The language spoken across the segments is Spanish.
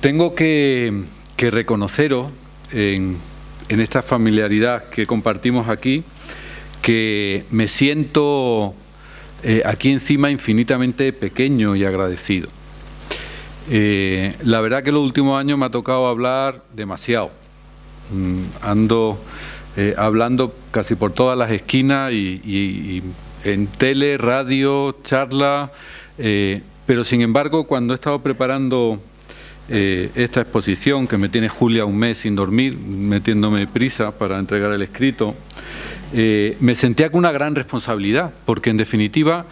Tengo que reconoceros en esta familiaridad que compartimos aquí, que me siento aquí encima infinitamente pequeño y agradecido. La verdad que los últimos años me ha tocado hablar demasiado. Ando hablando casi por todas las esquinas y en tele, radio, charla, pero sin embargo cuando he estado preparando esta exposición, que me tiene Julia un mes sin dormir, metiéndome prisa para entregar el escrito, me sentía con una gran responsabilidad, porque en definitiva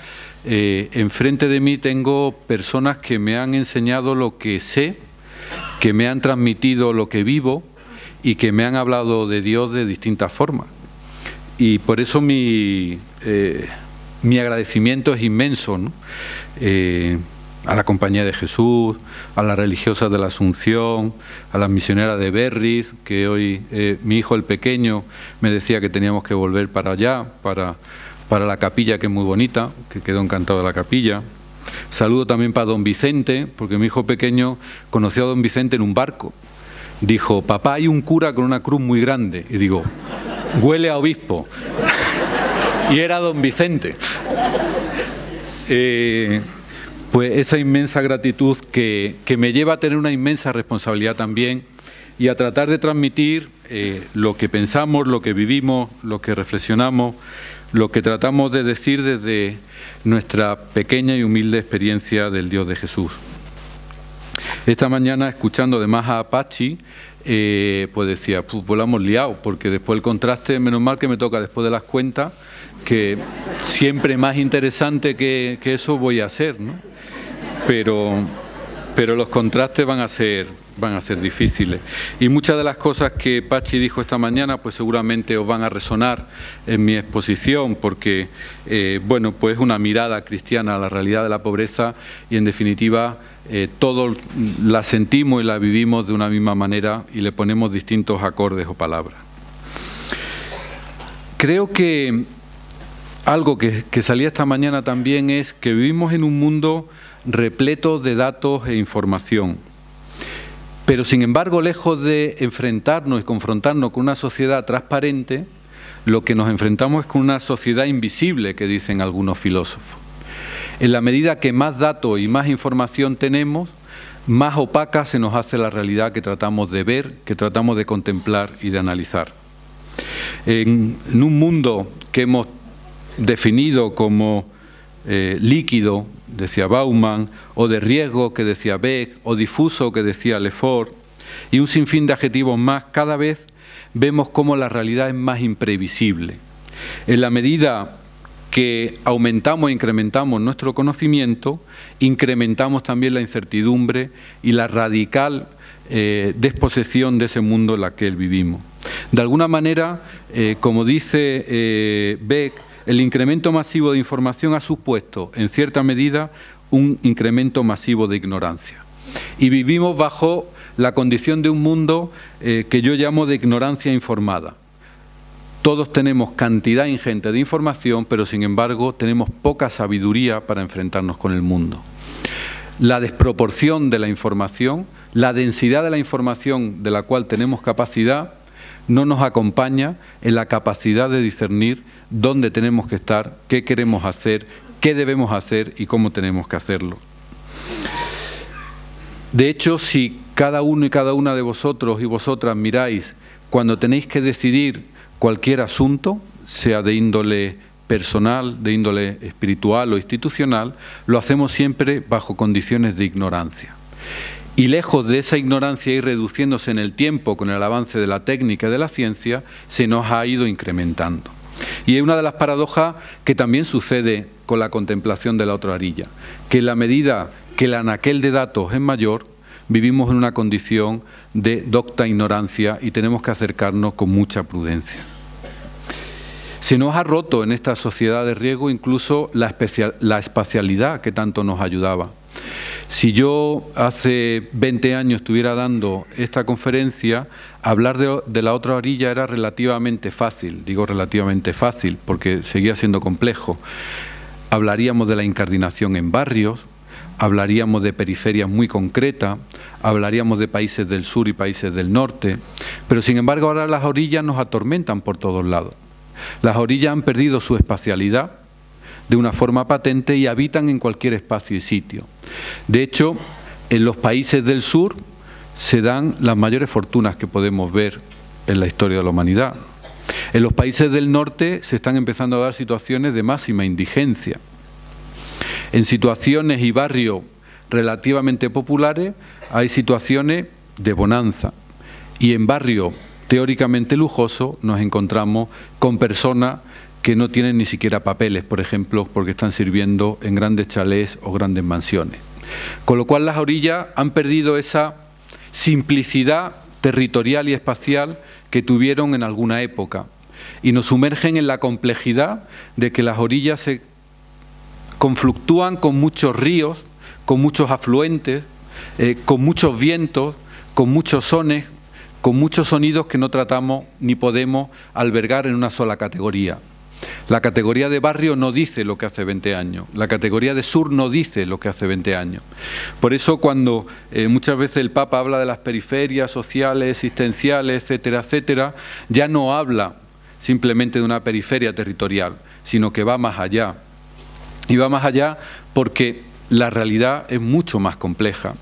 enfrente de mí tengo personas que me han enseñado lo que sé, que me han transmitido lo que vivo y que me han hablado de Dios de distintas formas. Y por eso mi agradecimiento es inmenso, ¿no? A la Compañía de Jesús, a las religiosas de la Asunción, a las misioneras de Berriz, que hoy mi hijo el pequeño me decía que teníamos que volver para allá, para la capilla, que es muy bonita, que quedó encantado de la capilla. Saludo también para don Vicente, porque mi hijo pequeño conoció a don Vicente en un barco. Dijo: papá, hay un cura con una cruz muy grande. Y digo: huele a obispo. Y era don Vicente. Pues esa inmensa gratitud que me lleva a tener una inmensa responsabilidad también y a tratar de transmitir lo que pensamos, lo que vivimos, lo que reflexionamos, lo que tratamos de decir desde nuestra pequeña y humilde experiencia del Dios de Jesús. Esta mañana, escuchando además a Pachi, pues decía: pues la hemos liado, porque después el contraste, menos mal que me toca después de las cuentas, que siempre más interesante que eso voy a hacer, ¿no? Pero los contrastes van a ser difíciles. Y muchas de las cosas que Pachi dijo esta mañana, pues seguramente os van a resonar en mi exposición, porque, bueno, pues es una mirada cristiana a la realidad de la pobreza y, en definitiva, todos la sentimos y la vivimos de una misma manera y le ponemos distintos acordes o palabras. Creo que algo que salía esta mañana también es que vivimos en un mundo repleto de datos e información. Pero sin embargo, lejos de enfrentarnos y confrontarnos con una sociedad transparente, lo que nos enfrentamos es con una sociedad invisible, que dicen algunos filósofos. En la medida que más datos y más información tenemos, más opaca se nos hace la realidad que tratamos de ver, que tratamos de contemplar y de analizar. En un mundo que hemos definido como líquido, decía Bauman, o de riesgo, que decía Beck, o difuso, que decía Lefort, y un sinfín de adjetivos más, cada vez vemos cómo la realidad es más imprevisible. En la medida que aumentamos e incrementamos nuestro conocimiento, incrementamos también la incertidumbre y la radical desposesión de ese mundo en el que vivimos. De alguna manera, como dice Beck, el incremento masivo de información ha supuesto, en cierta medida, un incremento masivo de ignorancia. Y vivimos bajo la condición de un mundo que yo llamo de ignorancia informada. Todos tenemos cantidad ingente de información, pero sin embargo tenemos poca sabiduría para enfrentarnos con el mundo. La desproporción de la información, la densidad de la información de la cual tenemos capacidad, no nos acompaña en la capacidad de discernir dónde tenemos que estar, qué queremos hacer, qué debemos hacer y cómo tenemos que hacerlo. De hecho, si cada uno y cada una de vosotros y vosotras miráis cuando tenéis que decidir cualquier asunto, sea de índole personal, de índole espiritual o institucional, lo hacemos siempre bajo condiciones de ignorancia. Y lejos de esa ignorancia ir reduciéndose en el tiempo con el avance de la técnica y de la ciencia, se nos ha ido incrementando. Y es una de las paradojas que también sucede con la contemplación de la otra orilla, que en la medida que el anaquel de datos es mayor, vivimos en una condición de docta ignorancia y tenemos que acercarnos con mucha prudencia. Se nos ha roto en esta sociedad de riesgo incluso la espacialidad que tanto nos ayudaba. Si yo hace 20 años estuviera dando esta conferencia, hablar de la otra orilla era relativamente fácil. Digo relativamente fácil porque seguía siendo complejo. Hablaríamos de la incardinación en barrios, hablaríamos de periferias muy concretas, hablaríamos de países del sur y países del norte, pero sin embargo ahora las orillas nos atormentan por todos lados. Las orillas han perdido su espacialidad de una forma patente y habitan en cualquier espacio y sitio. De hecho, en los países del sur se dan las mayores fortunas que podemos ver en la historia de la humanidad. En los países del norte se están empezando a dar situaciones de máxima indigencia. En situaciones y barrios relativamente populares hay situaciones de bonanza. Y en barrios teóricamente lujosos nos encontramos con personas que no tienen ni siquiera papeles, por ejemplo, porque están sirviendo en grandes chalés o grandes mansiones. Con lo cual las orillas han perdido esa simplicidad territorial y espacial que tuvieron en alguna época y nos sumergen en la complejidad de que las orillas se confluctúan con muchos ríos, con muchos afluentes, con muchos vientos, con muchos sones, con muchos sonidos que no tratamos ni podemos albergar en una sola categoría. La categoría de barrio no dice lo que hace 20 años, la categoría de sur no dice lo que hace 20 años. Por eso cuando muchas veces el Papa habla de las periferias sociales, existenciales, etcétera, etcétera, ya no habla simplemente de una periferia territorial, sino que va más allá. Y va más allá porque la realidad es mucho más compleja.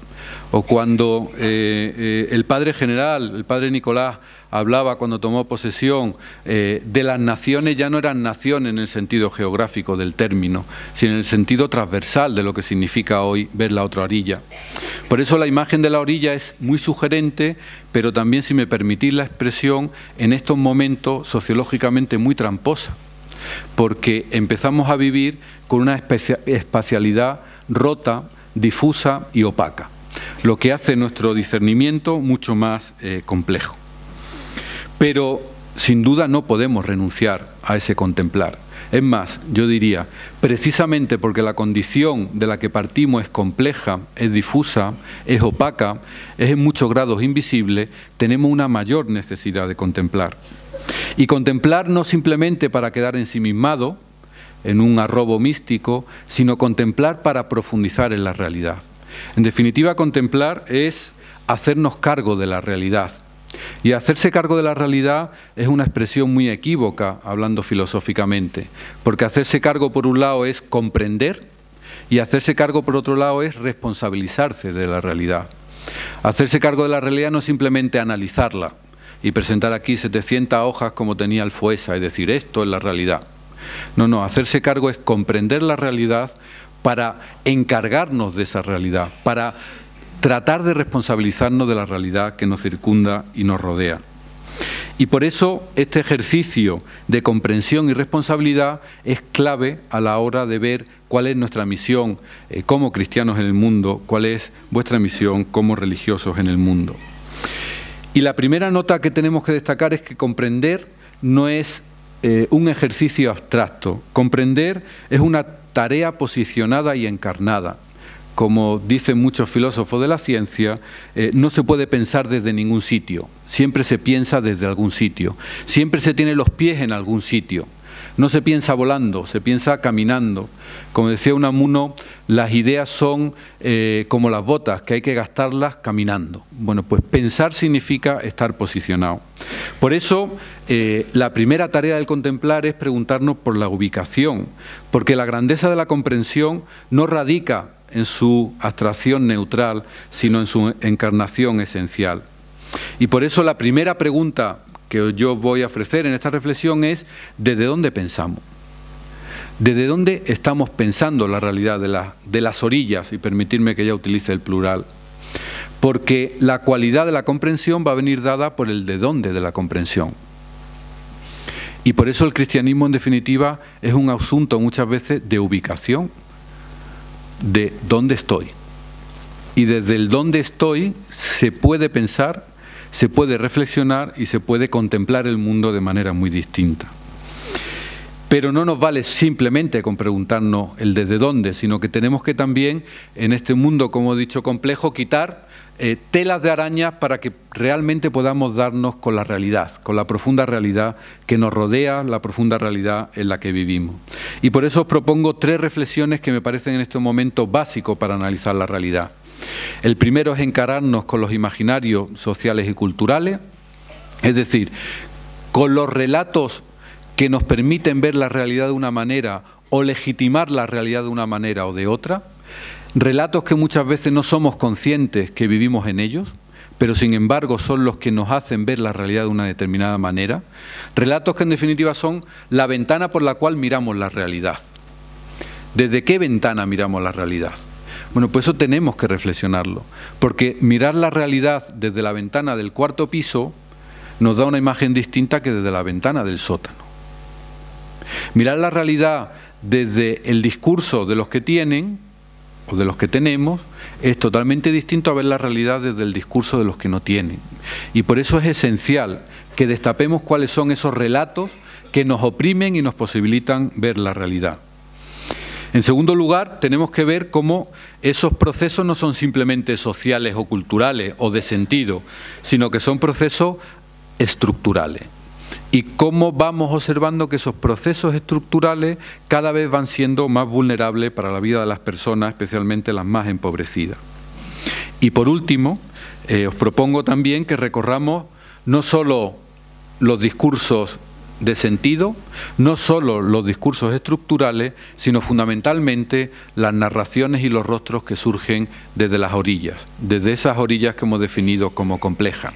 O cuando el padre general, el padre Nicolás, hablaba cuando tomó posesión de las naciones, ya no eran naciones en el sentido geográfico del término, sino en el sentido transversal de lo que significa hoy ver la otra orilla. Por eso la imagen de la orilla es muy sugerente, pero también, si me permitís la expresión, en estos momentos sociológicamente muy tramposa, porque empezamos a vivir con una espacialidad rota, difusa y opaca, lo que hace nuestro discernimiento mucho más complejo. Pero sin duda no podemos renunciar a ese contemplar. Es más, yo diría, precisamente porque la condición de la que partimos es compleja, es difusa, es opaca, es en muchos grados invisible, tenemos una mayor necesidad de contemplar. Y contemplar no simplemente para quedar ensimismado en un arrobo místico, sino contemplar para profundizar en la realidad. En definitiva, contemplar es hacernos cargo de la realidad. Y hacerse cargo de la realidad es una expresión muy equívoca, hablando filosóficamente, porque hacerse cargo por un lado es comprender y hacerse cargo por otro lado es responsabilizarse de la realidad. Hacerse cargo de la realidad no es simplemente analizarla y presentar aquí 700 hojas como tenía el Foesa y decir esto es la realidad. No, hacerse cargo es comprender la realidad para encargarnos de esa realidad, para tratar de responsabilizarnos de la realidad que nos circunda y nos rodea. Y por eso este ejercicio de comprensión y responsabilidad es clave a la hora de ver cuál es nuestra misión como cristianos en el mundo, cuál es vuestra misión como religiosos en el mundo. Y la primera nota que tenemos que destacar es que comprender no es un ejercicio abstracto. Comprender es una tarea posicionada y encarnada. Como dicen muchos filósofos de la ciencia, no se puede pensar desde ningún sitio, siempre se piensa desde algún sitio, siempre se tiene los pies en algún sitio, no se piensa volando, se piensa caminando. Como decía Unamuno, las ideas son como las botas, que hay que gastarlas caminando. Bueno, pues pensar significa estar posicionado. Por eso, la primera tarea del contemplar es preguntarnos por la ubicación, porque la grandeza de la comprensión no radica en su abstracción neutral, sino en su encarnación esencial. Y por eso la primera pregunta que yo voy a ofrecer en esta reflexión es ¿desde dónde pensamos? ¿Desde dónde estamos pensando la realidad de las orillas? Y permitirme que ya utilice el plural. Porque la cualidad de la comprensión va a venir dada por el de dónde de la comprensión. Y por eso el cristianismo, en definitiva, es un asunto muchas veces de ubicación, de dónde estoy. Y desde el dónde estoy se puede pensar, se puede reflexionar y se puede contemplar el mundo de manera muy distinta. Pero no nos vale simplemente con preguntarnos el desde dónde, sino que tenemos que también, en este mundo, como he dicho, complejo, quitar telas de araña para que realmente podamos darnos con la realidad, con la profunda realidad que nos rodea, la profunda realidad en la que vivimos. Y por eso os propongo 3 reflexiones que me parecen en este momento básicos para analizar la realidad. El primero es encararnos con los imaginarios sociales y culturales, es decir, con los relatos que nos permiten ver la realidad de una manera o legitimar la realidad de una manera o de otra. Relatos que muchas veces no somos conscientes que vivimos en ellos, pero sin embargo son los que nos hacen ver la realidad de una determinada manera. Relatos que en definitiva son la ventana por la cual miramos la realidad. ¿Desde qué ventana miramos la realidad? Bueno, pues eso tenemos que reflexionarlo, porque mirar la realidad desde la ventana del 4º piso nos da una imagen distinta que desde la ventana del sótano. Mirar la realidad desde el discurso de los que tienen o de los que tenemos es totalmente distinto a ver la realidad desde el discurso de los que no tienen. Y por eso es esencial que destapemos cuáles son esos relatos que nos oprimen y nos posibilitan ver la realidad. En segundo lugar, tenemos que ver cómo esos procesos no son simplemente sociales o culturales o de sentido, sino que son procesos estructurales. Y cómo vamos observando que esos procesos estructurales cada vez van siendo más vulnerables para la vida de las personas, especialmente las más empobrecidas. Y por último, os propongo también que recorramos no solo los discursos de sentido, no solo los discursos estructurales, sino fundamentalmente las narraciones y los rostros que surgen desde las orillas, desde esas orillas que hemos definido como complejas.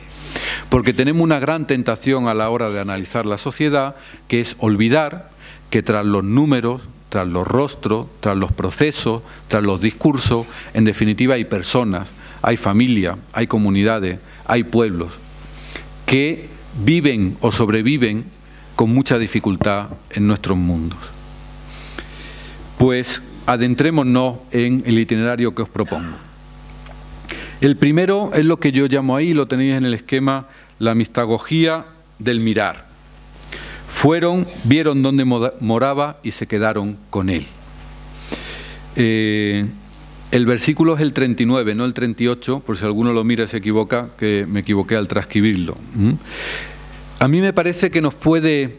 Porque tenemos una gran tentación a la hora de analizar la sociedad, que es olvidar que tras los números, tras los rostros, tras los procesos, tras los discursos, en definitiva hay personas, hay familias, hay comunidades, hay pueblos que viven o sobreviven con mucha dificultad en nuestros mundos. Pues adentrémonos en el itinerario que os propongo. El primero es lo que yo llamo ahí, lo tenéis en el esquema, la mistagogía del mirar. Fueron, vieron dónde moraba y se quedaron con él. El versículo es el 39, no el 38, por si alguno lo mira y se equivoca, que me equivoqué al transcribirlo. A mí me parece que nos puede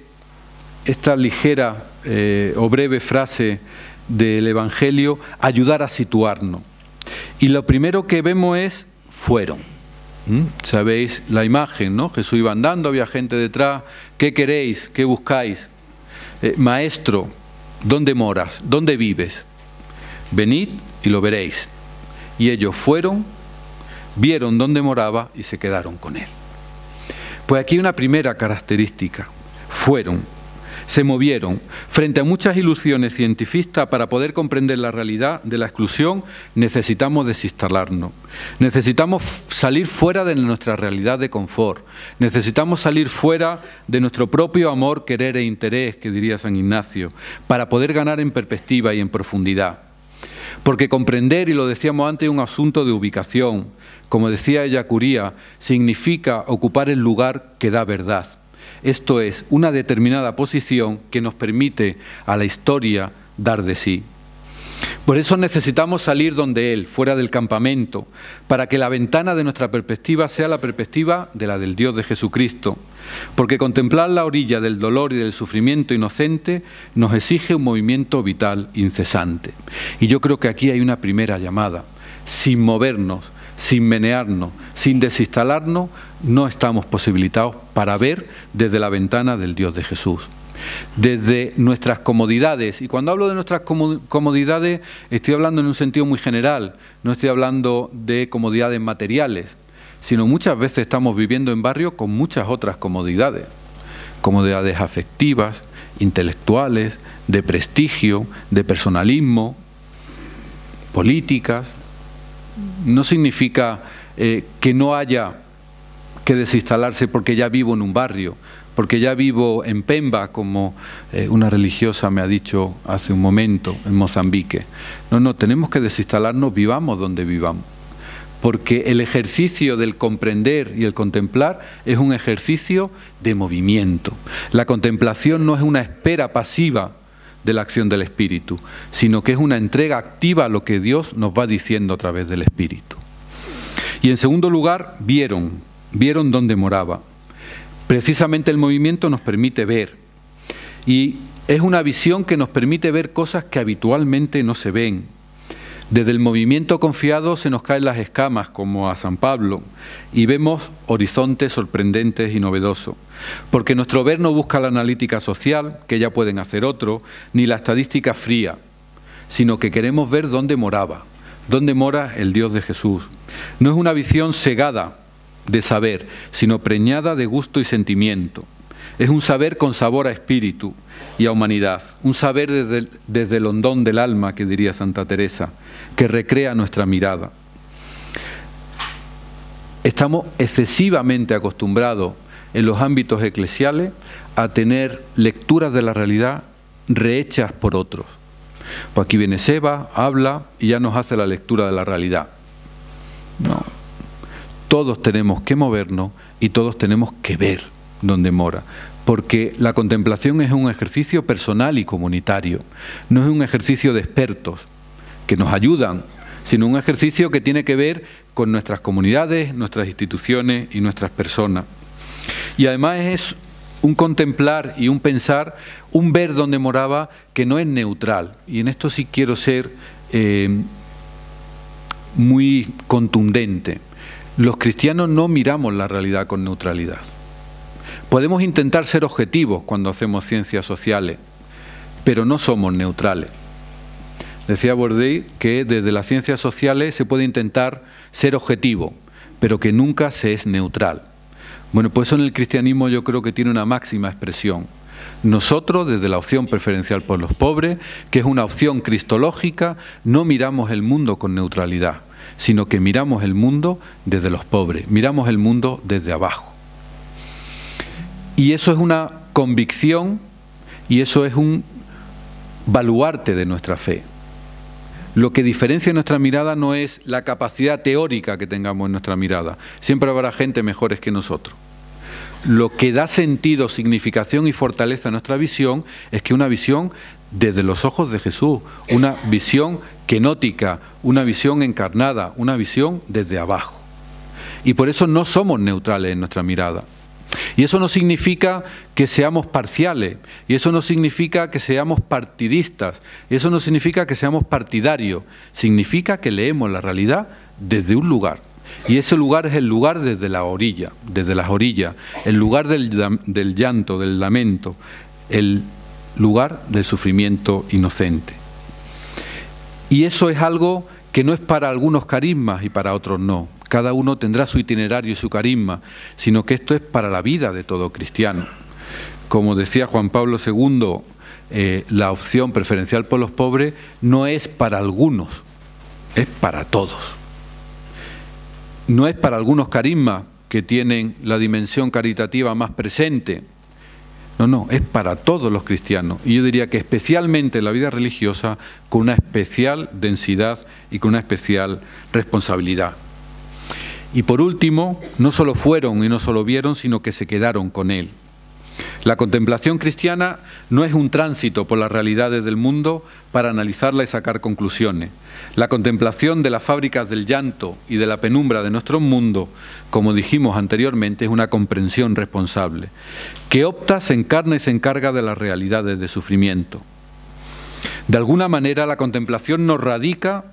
esta ligera o breve frase del Evangelio ayudar a situarnos. Y lo primero que vemos es fueron. Sabéis la imagen, ¿no? Jesús iba andando, había gente detrás. ¿Qué queréis? ¿Qué buscáis? Maestro, ¿dónde moras? ¿Dónde vives? Venid y lo veréis. Y ellos fueron, vieron dónde moraba y se quedaron con él. Pues aquí hay una primera característica. Fueron, se movieron. Frente a muchas ilusiones cientifistas, para poder comprender la realidad de la exclusión, necesitamos desinstalarnos. Necesitamos salir fuera de nuestra realidad de confort. Necesitamos salir fuera de nuestro propio amor, querer e interés, que diría San Ignacio, para poder ganar en perspectiva y en profundidad. Porque comprender, y lo decíamos antes, es un asunto de ubicación. Como decía Ellacuría, significa ocupar el lugar que da verdad. Esto es, una determinada posición que nos permite a la historia dar de sí. Por eso necesitamos salir donde Él, fuera del campamento, para que la ventana de nuestra perspectiva sea la perspectiva de la del Dios de Jesucristo. Porque contemplar la orilla del dolor y del sufrimiento inocente nos exige un movimiento vital incesante. Y yo creo que aquí hay una primera llamada. Sin movernos, sin menearnos, sin desinstalarnos, no estamos posibilitados para ver desde la ventana del Dios de Jesús. Desde nuestras comodidades, y cuando hablo de nuestras comodidades estoy hablando en un sentido muy general, no estoy hablando de comodidades materiales, sino muchas veces estamos viviendo en barrios con muchas otras comodidades afectivas, intelectuales, de prestigio, de personalismo, políticas. No significa que no haya que desinstalarse porque ya vivo en un barrio, porque ya vivo en Pemba, como una religiosa me ha dicho hace un momento, en Mozambique. No, tenemos que desinstalarnos, vivamos donde vivamos. Porque el ejercicio del comprender y el contemplar es un ejercicio de movimiento. La contemplación no es una espera pasiva de la acción del Espíritu, sino que es una entrega activa a lo que Dios nos va diciendo a través del Espíritu. Y en segundo lugar, vieron dónde moraba. Precisamente el movimiento nos permite ver. Y es una visión que nos permite ver cosas que habitualmente no se ven. Desde el movimiento confiado se nos caen las escamas, como a San Pablo, y vemos horizontes sorprendentes y novedosos. Porque nuestro ver no busca la analítica social, que ya pueden hacer otros, ni la estadística fría, sino que queremos ver dónde moraba, dónde mora el Dios de Jesús. No es una visión cegada de saber, sino preñada de gusto y sentimiento. Es un saber con sabor a espíritu y a humanidad, un saber desde el hondón del alma, que diría Santa Teresa, que recrea nuestra mirada. Estamos excesivamente acostumbrados en los ámbitos eclesiales a tener lecturas de la realidad rehechas por otros. Pues aquí viene Seba, habla y ya nos hace la lectura de la realidad. No. Todos tenemos que movernos y todos tenemos que ver dónde mora. Porque la contemplación es un ejercicio personal y comunitario. No es un ejercicio de expertos que nos ayudan, sino un ejercicio que tiene que ver con nuestras comunidades, nuestras instituciones y nuestras personas. Y además es un contemplar y un pensar, un ver dónde moraba que no es neutral. Y en esto sí quiero ser muy contundente. Los cristianos no miramos la realidad con neutralidad. Podemos intentar ser objetivos cuando hacemos ciencias sociales, pero no somos neutrales. Decía Bourdieu que desde las ciencias sociales se puede intentar ser objetivo, pero que nunca se es neutral. Bueno, pues eso en el cristianismo yo creo que tiene una máxima expresión. Nosotros, desde la opción preferencial por los pobres, que es una opción cristológica, no miramos el mundo con neutralidad, sino que miramos el mundo desde los pobres, miramos el mundo desde abajo. Y eso es una convicción y eso es un baluarte de nuestra fe. Lo que diferencia nuestra mirada no es la capacidad teórica que tengamos en nuestra mirada. Siempre habrá gente mejores que nosotros. Lo que da sentido, significación y fortaleza a nuestra visión es que una visión desde los ojos de Jesús, una visión kenótica, una visión encarnada, una visión desde abajo. Y por eso no somos neutrales en nuestra mirada. Y eso no significa que seamos parciales, y eso no significa que seamos partidistas, y eso no significa que seamos partidarios, significa que leemos la realidad desde un lugar. Y ese lugar es el lugar desde la orilla, desde las orillas, el lugar del llanto, del lamento, el lugar del sufrimiento inocente. Y eso es algo que no es para algunos carismas y para otros no. Cada uno tendrá su itinerario y su carisma, sino que esto es para la vida de todo cristiano. Como decía Juan Pablo II, la opción preferencial por los pobres no es para algunos, es para todos. No es para algunos carismas que tienen la dimensión caritativa más presente. No, es para todos los cristianos. Y yo diría que especialmente en la vida religiosa, con una especial densidad y con una especial responsabilidad. Y por último, no solo fueron y no solo vieron, sino que se quedaron con él. La contemplación cristiana no es un tránsito por las realidades del mundo para analizarla y sacar conclusiones. La contemplación de las fábricas del llanto y de la penumbra de nuestro mundo, como dijimos anteriormente, es una comprensión responsable, que opta, se encarna y se encarga de las realidades de sufrimiento. De alguna manera, la contemplación nos radica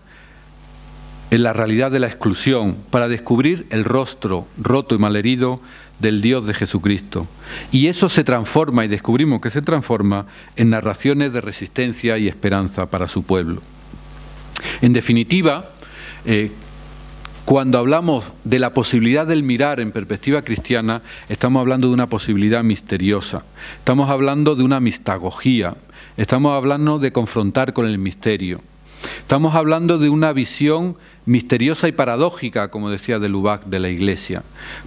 en la realidad de la exclusión, para descubrir el rostro roto y malherido del Dios de Jesucristo. Y eso se transforma, y descubrimos que se transforma, en narraciones de resistencia y esperanza para su pueblo. En definitiva, cuando hablamos de la posibilidad del mirar en perspectiva cristiana, estamos hablando de una posibilidad misteriosa, estamos hablando de una mistagogía, estamos hablando de confrontar con el misterio. Estamos hablando de una visión misteriosa y paradójica, como decía de Lubac, de la Iglesia,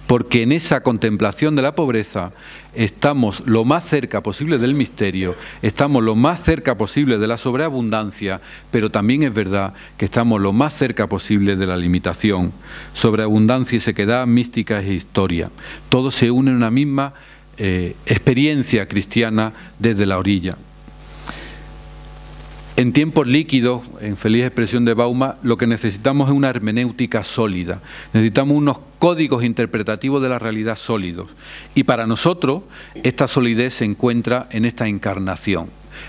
porque en esa contemplación de la pobreza estamos lo más cerca posible del misterio, estamos lo más cerca posible de la sobreabundancia, pero también es verdad que estamos lo más cerca posible de la limitación. Sobreabundancia y sequedad, mística e historia. Todo se une en una misma experiencia cristiana desde la orilla. En tiempos líquidos, en feliz expresión de Bauma, lo que necesitamos es una hermenéutica sólida. Necesitamos unos códigos interpretativos de la realidad sólidos. Y para nosotros, esta solidez se encuentra en esta encarnación,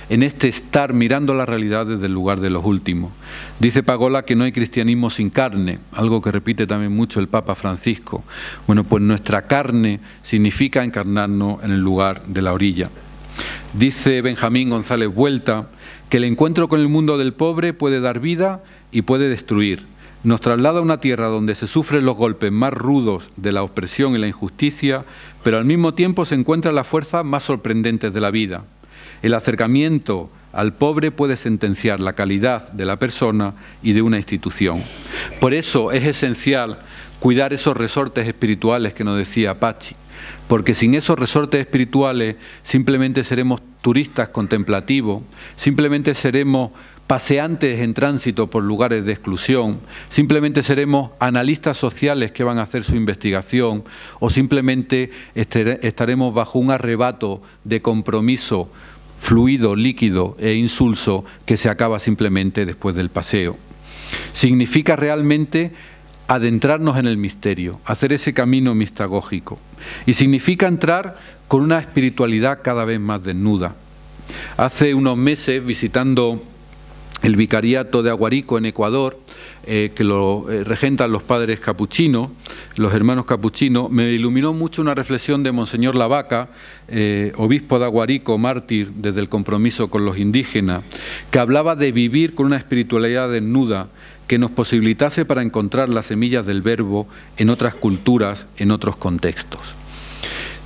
en este estar mirando la realidad desde el lugar de los últimos. Dice Pagola que no hay cristianismo sin carne, algo que repite también mucho el Papa Francisco. Bueno, pues nuestra carne significa encarnarnos en el lugar de la orilla. Dice Benjamín González Vuelta que el encuentro con el mundo del pobre puede dar vida y puede destruir. Nos traslada a una tierra donde se sufren los golpes más rudos de la opresión y la injusticia, pero al mismo tiempo se encuentran las fuerzas más sorprendentes de la vida. El acercamiento al pobre puede sentenciar la calidad de la persona y de una institución. Por eso es esencial cuidar esos resortes espirituales que nos decía Pachi, porque sin esos resortes espirituales simplemente seremos turistas contemplativos, simplemente seremos paseantes en tránsito por lugares de exclusión, simplemente seremos analistas sociales que van a hacer su investigación o simplemente estaremos bajo un arrebato de compromiso fluido, líquido e insulso que se acaba simplemente después del paseo. Significa realmente adentrarnos en el misterio, hacer ese camino mistagógico. Y significa entrar con una espiritualidad cada vez más desnuda. Hace unos meses, visitando el vicariato de Aguarico en Ecuador, que lo regentan los padres capuchinos, los hermanos capuchinos, me iluminó mucho una reflexión de Monseñor Lavaca, obispo de Aguarico, mártir desde el compromiso con los indígenas, que hablaba de vivir con una espiritualidad desnuda que nos posibilitase para encontrar las semillas del verbo en otras culturas, en otros contextos.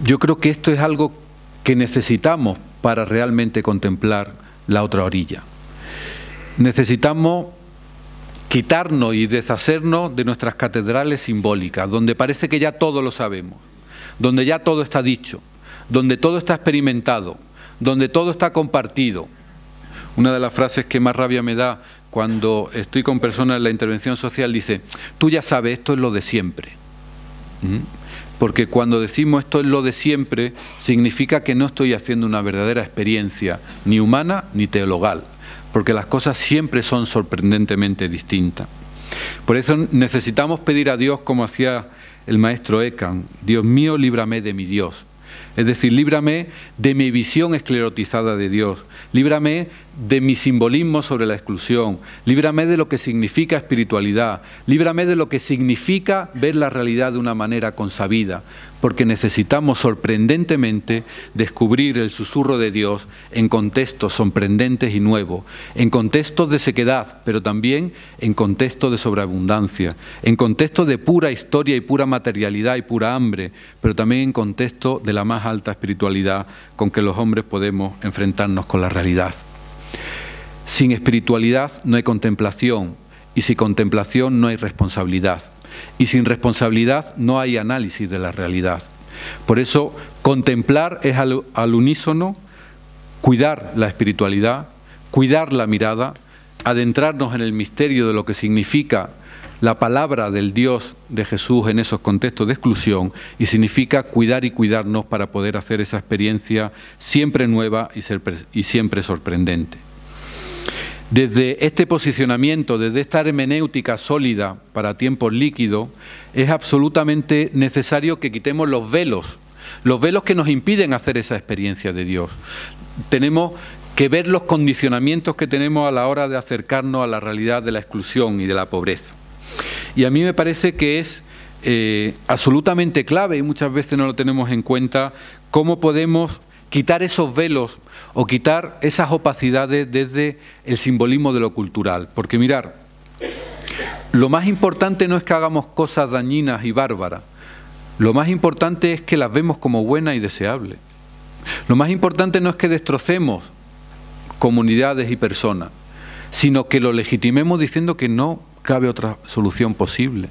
Yo creo que esto es algo que necesitamos para realmente contemplar la otra orilla. Necesitamos quitarnos y deshacernos de nuestras catedrales simbólicas, donde parece que ya todo lo sabemos, donde ya todo está dicho, donde todo está experimentado, donde todo está compartido. Una de las frases que más rabia me da cuando estoy con personas en la intervención social dice: tú ya sabes, esto es lo de siempre. Porque cuando decimos esto es lo de siempre, significa que no estoy haciendo una verdadera experiencia, ni humana ni teologal, porque las cosas siempre son sorprendentemente distintas. Por eso necesitamos pedir a Dios como hacía el maestro Ekan: Dios mío, líbrame de mi Dios. Es decir, líbrame de mi visión esclerotizada de Dios, líbrame de mi simbolismo sobre la exclusión, líbrame de lo que significa espiritualidad, líbrame de lo que significa ver la realidad de una manera consabida, porque necesitamos sorprendentemente descubrir el susurro de Dios en contextos sorprendentes y nuevos, en contextos de sequedad, pero también en contextos de sobreabundancia, en contextos de pura historia y pura materialidad y pura hambre, pero también en contextos de la más alta espiritualidad con que los hombres podemos enfrentarnos con la realidad. Sin espiritualidad no hay contemplación, y sin contemplación no hay responsabilidad. Y sin responsabilidad no hay análisis de la realidad. Por eso, contemplar es al unísono cuidar la espiritualidad, cuidar la mirada, adentrarnos en el misterio de lo que significa la palabra del Dios de Jesús en esos contextos de exclusión, y significa cuidar y cuidarnos para poder hacer esa experiencia siempre nueva y siempre sorprendente. Desde este posicionamiento, desde esta hermenéutica sólida para tiempos líquidos, es absolutamente necesario que quitemos los velos que nos impiden hacer esa experiencia de Dios. Tenemos que ver los condicionamientos que tenemos a la hora de acercarnos a la realidad de la exclusión y de la pobreza. Y a mí me parece que es absolutamente clave, y muchas veces no lo tenemos en cuenta, cómo podemos quitar esos velos o quitar esas opacidades desde el simbolismo de lo cultural. Porque mirar, lo más importante no es que hagamos cosas dañinas y bárbaras, lo más importante es que las vemos como buenas y deseables. Lo más importante no es que destrocemos comunidades y personas, sino que lo legitimemos diciendo que no cabe otra solución posible.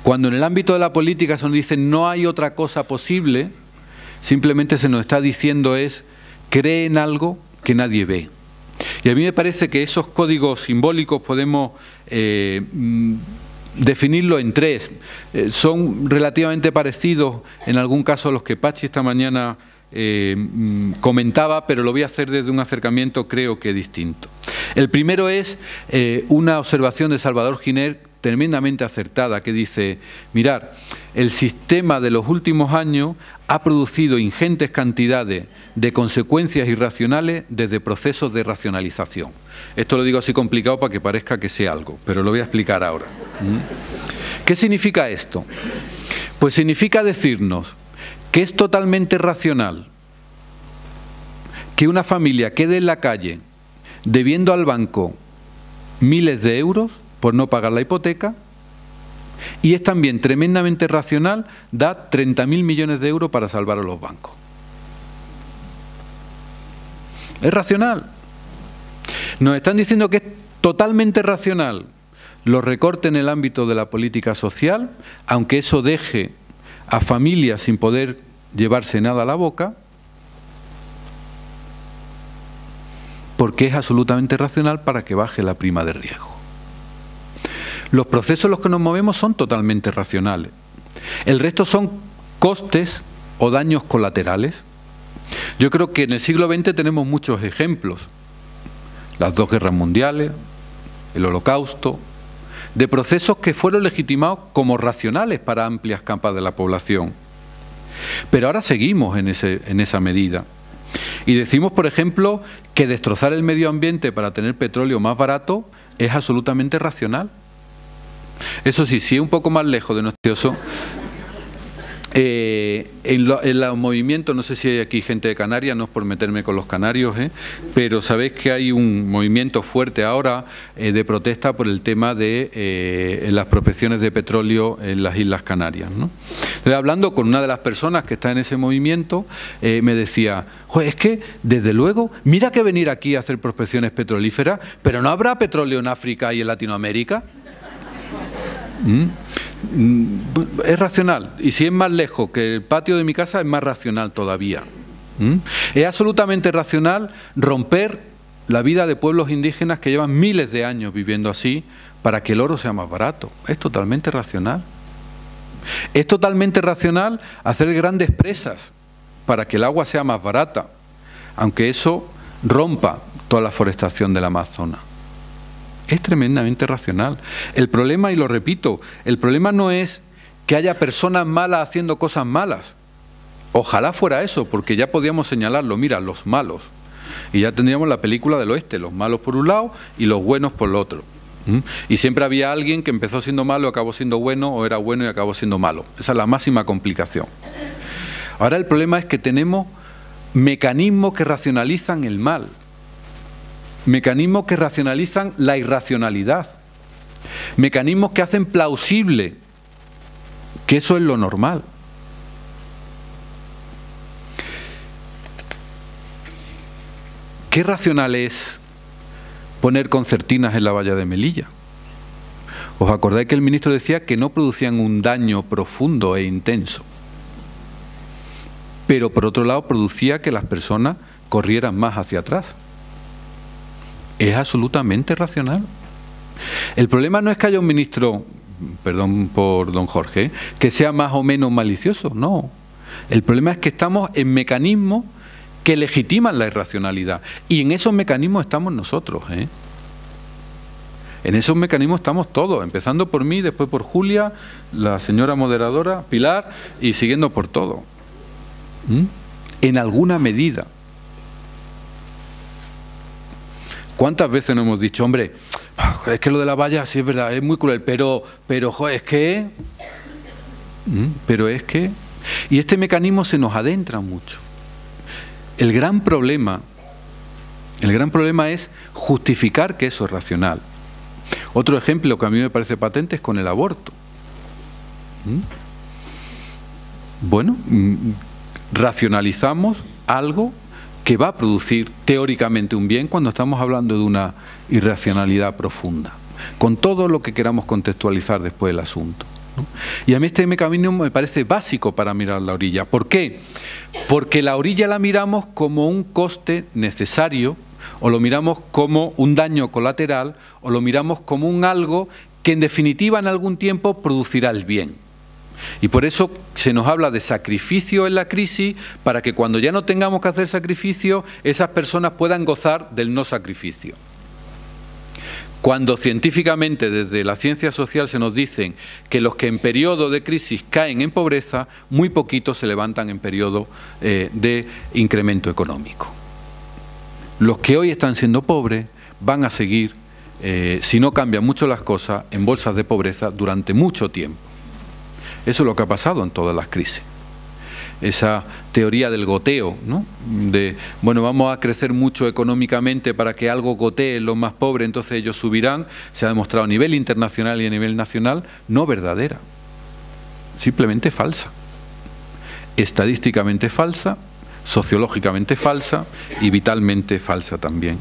Cuando en el ámbito de la política se nos dice no hay otra cosa posible, simplemente se nos está diciendo es: cree en algo que nadie ve. Y a mí me parece que esos códigos simbólicos podemos definirlo en tres. Son relativamente parecidos en algún caso a los que Pachi esta mañana comentaba, pero lo voy a hacer desde un acercamiento creo que distinto. El primero es una observación de Salvador Giner tremendamente acertada, que dice: mirar, el sistema de los últimos años ha producido ingentes cantidades de consecuencias irracionales desde procesos de racionalización. Esto lo digo así complicado para que parezca que sé algo, pero lo voy a explicar ahora. ¿Qué significa esto? Pues significa decirnos que es totalmente racional que una familia quede en la calle debiendo al banco miles de euros por no pagar la hipoteca, y es también tremendamente racional dar 30.000 millones de euros para salvar a los bancos. Es racional. Nos están diciendo que es totalmente racional los recortes en el ámbito de la política social, aunque eso deje a familias sin poder llevarse nada a la boca, porque es absolutamente racional para que baje la prima de riesgo. Los procesos en los que nos movemos son totalmente racionales. El resto son costes o daños colaterales. Yo creo que en el siglo XX tenemos muchos ejemplos. Las 2 guerras mundiales, el Holocausto, de procesos que fueron legitimados como racionales para amplias capas de la población. Pero ahora seguimos en esa medida. Y decimos, por ejemplo, que destrozar el medio ambiente para tener petróleo más barato es absolutamente racional. Eso sí, si es un poco más lejos de nuestro oso, en los movimientos, no sé si hay aquí gente de Canarias, no es por meterme con los canarios, pero sabéis que hay un movimiento fuerte ahora de protesta por el tema de las prospecciones de petróleo en las Islas Canarias, ¿no? Entonces, hablando con una de las personas que está en ese movimiento, me decía: es que, desde luego, mira que venir aquí a hacer prospecciones petrolíferas, pero ¿no habrá petróleo en África y en Latinoamérica? Es racional, y si es más lejos que el patio de mi casa es más racional todavía. Es absolutamente racional romper la vida de pueblos indígenas que llevan miles de años viviendo así para que el oro sea más barato. Es totalmente racional. Es totalmente racional hacer grandes presas para que el agua sea más barata, aunque eso rompa toda la forestación del Amazonas. Es tremendamente racional. El problema, y lo repito, el problema no es que haya personas malas haciendo cosas malas. Ojalá fuera eso, porque ya podíamos señalarlo. Mira, los malos. Y ya tendríamos la película del oeste, los malos por un lado y los buenos por el otro. Y siempre había alguien que empezó siendo malo y acabó siendo bueno, o era bueno y acabó siendo malo. Esa es la máxima complicación. Ahora el problema es que tenemos mecanismos que racionalizan el mal. Mecanismos que racionalizan la irracionalidad, mecanismos que hacen plausible que eso es lo normal. ¿Qué racional es poner concertinas en la valla de Melilla? ¿Os acordáis que el ministro decía que no producían un daño profundo e intenso? Pero por otro lado producía que las personas corrieran más hacia atrás. Es absolutamente racional. El problema no es que haya un ministro, perdón por don Jorge, que sea más o menos malicioso, no. El problema es que estamos en mecanismos que legitiman la irracionalidad. Y en esos mecanismos estamos nosotros, En esos mecanismos estamos todos, empezando por mí, después por Julia, la señora moderadora, Pilar, y siguiendo por todo. En alguna medida. ¿Cuántas veces nos hemos dicho, hombre, es que lo de la valla sí es verdad, es muy cruel, pero joder, es que... Pero es que... Y este mecanismo se nos adentra mucho. El gran problema es justificar que eso es racional. Otro ejemplo que a mí me parece patente es con el aborto. Bueno, racionalizamos algo que va a producir teóricamente un bien cuando estamos hablando de una irracionalidad profunda, con todo lo que queramos contextualizar después del asunto, ¿no? Y a mí este mecanismo me parece básico para mirar la orilla. ¿Por qué? Porque la orilla la miramos como un coste necesario, o lo miramos como un daño colateral, o lo miramos como un algo que en definitiva en algún tiempo producirá el bien. Y por eso se nos habla de sacrificio en la crisis, para que cuando ya no tengamos que hacer sacrificio, esas personas puedan gozar del no sacrificio. Cuando científicamente desde la ciencia social se nos dicen que los que en periodo de crisis caen en pobreza, muy poquitos se levantan en periodo de incremento económico. Los que hoy están siendo pobres van a seguir, si no cambian mucho las cosas, en bolsas de pobreza durante mucho tiempo. Eso es lo que ha pasado en todas las crisis. Esa teoría del goteo, ¿no? De, bueno, vamos a crecer mucho económicamente para que algo gotee en los más pobres, entonces ellos subirán, se ha demostrado a nivel internacional y a nivel nacional, no verdadera, simplemente falsa. Estadísticamente falsa, sociológicamente falsa y vitalmente falsa también.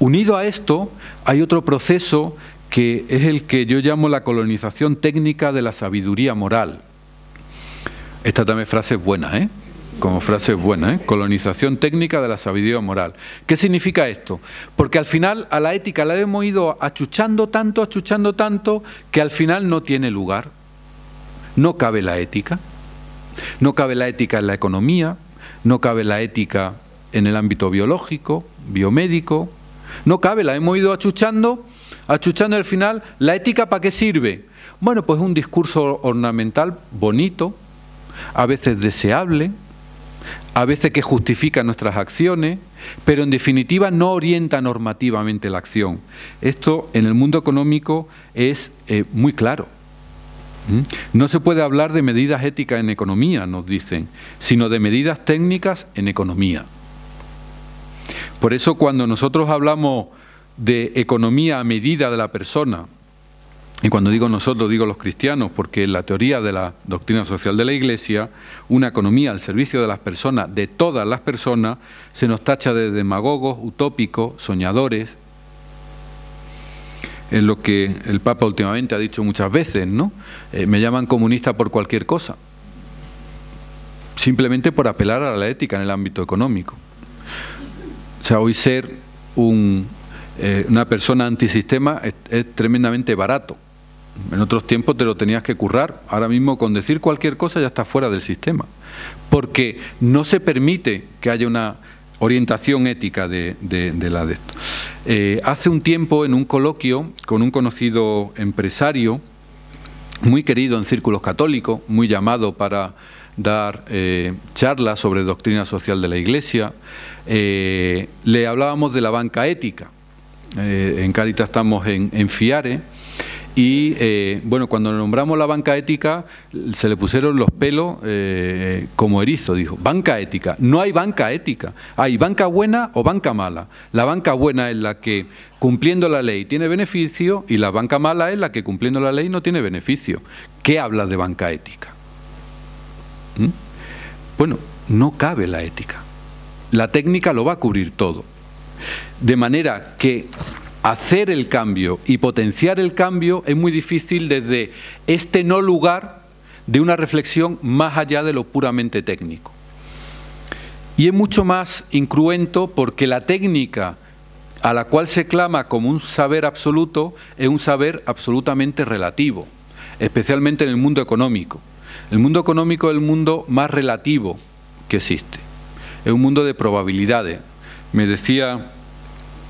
Unido a esto, hay otro proceso que es el que yo llamo la colonización técnica de la sabiduría moral. Esta también frase es buena, ¿eh? Como frase es buena, ¿eh? Colonización técnica de la sabiduría moral. ¿Qué significa esto? Porque al final a la ética la hemos ido achuchando tanto, que al final no tiene lugar. No cabe la ética. No cabe la ética en la economía, no cabe la ética en el ámbito biológico, biomédico. No cabe, la hemos ido achuchando y al final, ¿la ética para qué sirve? Bueno, pues un discurso ornamental bonito, a veces deseable, a veces que justifica nuestras acciones, pero en definitiva no orienta normativamente la acción. Esto en el mundo económico es muy claro. No se puede hablar de medidas éticas en economía, nos dicen, sino de medidas técnicas en economía. Por eso cuando nosotros hablamos de economía a medida de la persona, y cuando digo nosotros, digo los cristianos, porque en la teoría de la doctrina social de la Iglesia, una economía al servicio de las personas, de todas las personas, se nos tacha de demagogos, utópicos, soñadores. Es lo que el Papa últimamente ha dicho muchas veces, ¿no? Me llaman comunista por cualquier cosa. Simplemente por apelar a la ética en el ámbito económico. O sea, hoy ser una persona antisistema es tremendamente barato. En otros tiempos te lo tenías que currar. Ahora mismo con decir cualquier cosa ya está fuera del sistema. Porque no se permite que haya una orientación ética de esto. Hace un tiempo en un coloquio con un conocido empresario, muy querido en círculos católicos, muy llamado para dar charlas sobre doctrina social de la Iglesia, le hablábamos de la banca ética. En Cáritas estamos en Fiare y bueno, cuando nombramos la banca ética se le pusieron los pelos como erizo. Dijo, banca ética, no hay banca ética, hay banca buena o banca mala. La banca buena es la que cumpliendo la ley tiene beneficio y la banca mala es la que cumpliendo la ley no tiene beneficio. ¿Qué habla de banca ética? Bueno, no cabe la ética. La técnica lo va a cubrir todo. De manera que hacer el cambio y potenciar el cambio es muy difícil desde este no lugar de una reflexión más allá de lo puramente técnico. Y es mucho más incruento porque la técnica a la cual se clama como un saber absoluto es un saber absolutamente relativo, especialmente en el mundo económico. El mundo económico es el mundo más relativo que existe. Es un mundo de probabilidades. Me decía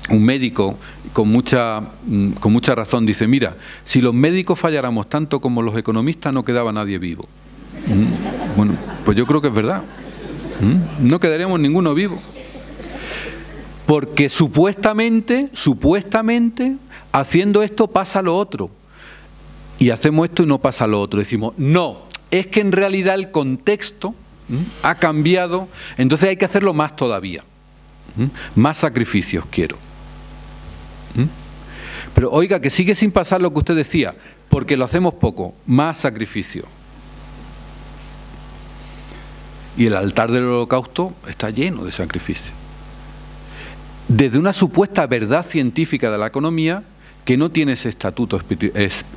un médico con mucha razón, dice, mira, si los médicos falláramos tanto como los economistas no quedaba nadie vivo. Bueno, pues yo creo que es verdad. No quedaríamos ninguno vivo. Porque supuestamente, haciendo esto pasa lo otro. Y hacemos esto y no pasa lo otro. Decimos, no, es que en realidad el contexto ha cambiado, entonces hay que hacerlo más todavía. Más sacrificios quiero. Pero oiga, que sigue sin pasar lo que usted decía, porque lo hacemos poco, más sacrificio. Y el altar del holocausto está lleno de sacrificios. Desde una supuesta verdad científica de la economía que no tiene ese estatuto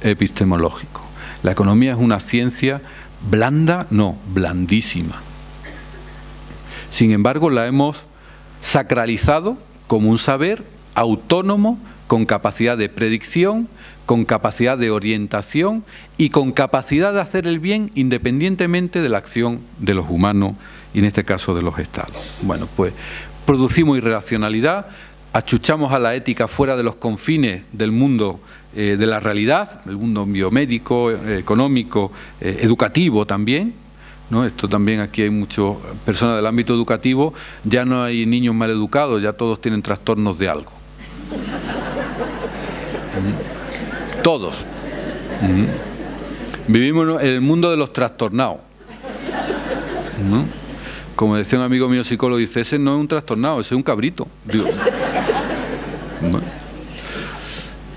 epistemológico. La economía es una ciencia blanda, no, blandísima. Sin embargo, la hemos sacralizado como un saber autónomo, con capacidad de predicción, con capacidad de orientación y con capacidad de hacer el bien independientemente de la acción de los humanos y en este caso de los estados. Bueno, pues producimos irracionalidad, achuchamos a la ética fuera de los confines del mundo de la realidad, el mundo biomédico, económico, educativo también, ¿no? Esto también, aquí hay muchas personas del ámbito educativo, ya no hay niños mal educados, ya todos tienen trastornos de algo. Todos. Vivimos en el mundo de los trastornados, ¿no? Como decía un amigo mío psicólogo, dice, ese no es un trastornado, ese es un cabrito. Digo, ¿no?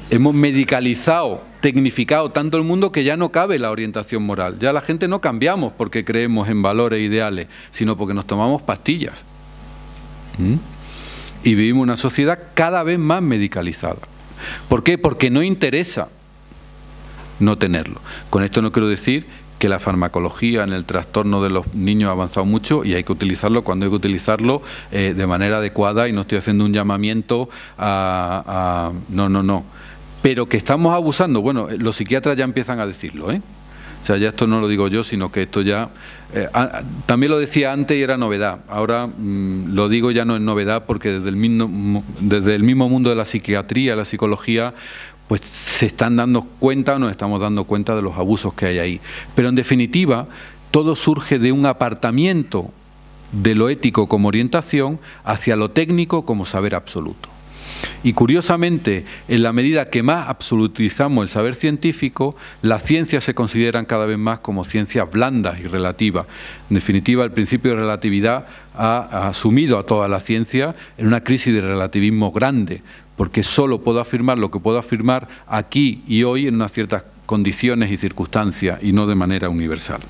Hemos medicalizado, tecnificado tanto el mundo que ya no cabe la orientación moral. Ya la gente no cambiamos porque creemos en valores ideales, sino porque nos tomamos pastillas. Y vivimos una sociedad cada vez más medicalizada. ¿Por qué? Porque no interesa no tenerlo. Con esto no quiero decir que la farmacología en el trastorno de los niños ha avanzado mucho y hay que utilizarlo cuando hay que utilizarlo de manera adecuada, y no estoy haciendo un llamamiento a no. Pero que estamos abusando, bueno, los psiquiatras ya empiezan a decirlo, ¿eh? O sea, ya esto no lo digo yo, sino que esto ya... también lo decía antes y era novedad. Ahora lo digo, ya no es novedad, porque desde el mismo mundo de la psiquiatría, la psicología, pues se están dando cuenta, o nos estamos dando cuenta de los abusos que hay ahí. Pero en definitiva, todo surge de un apartamiento de lo ético como orientación hacia lo técnico como saber absoluto. Y curiosamente, en la medida que más absolutizamos el saber científico, las ciencias se consideran cada vez más como ciencias blandas y relativas. En definitiva, el principio de relatividad ha sumido a toda la ciencia en una crisis de relativismo grande, porque solo puedo afirmar lo que puedo afirmar aquí y hoy en unas ciertas condiciones y circunstancias, y no de manera universal.